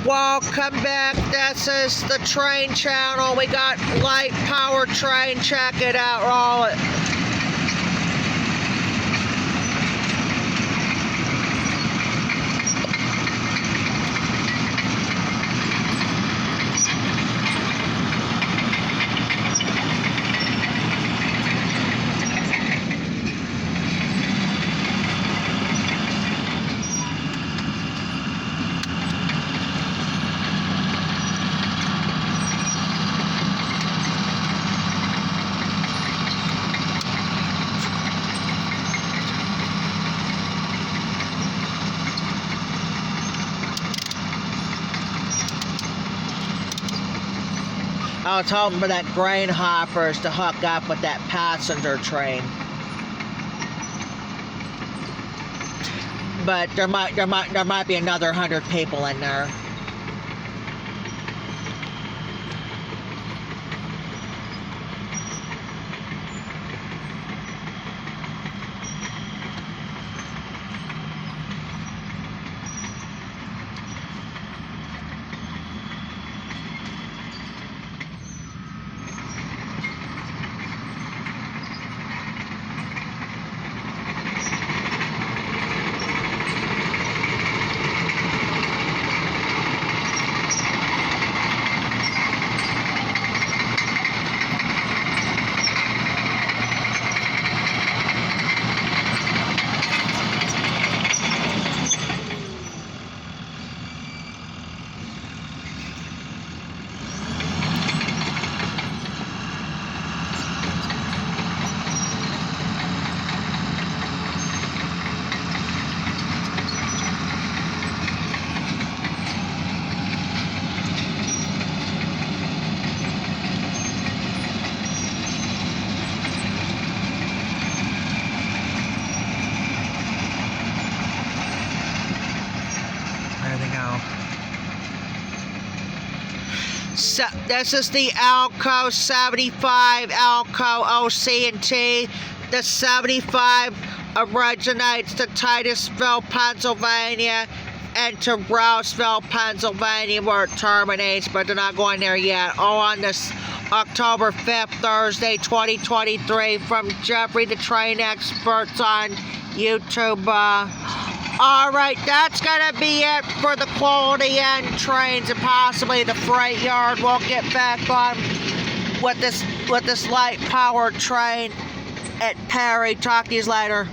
Welcome back. This is the train channel. We got light power train. Check it out. Roll it. I was hoping for that grain hoppers to hook up with that passenger train. But there might be another 100 people in there. There they go. So, this is the Alco 75 Alco OC&T. The 75 originates to Titusville, Pennsylvania, and to Roseville, Pennsylvania, where it terminates, but they're not going there yet. All on this October 5th, Thursday, 2023, from Jeffrey the Train Experts on YouTube. Alright, that's gonna be it for the Quality End trains and possibly the freight yard. We'll get back on with this light power train at Perry. Talk to you later.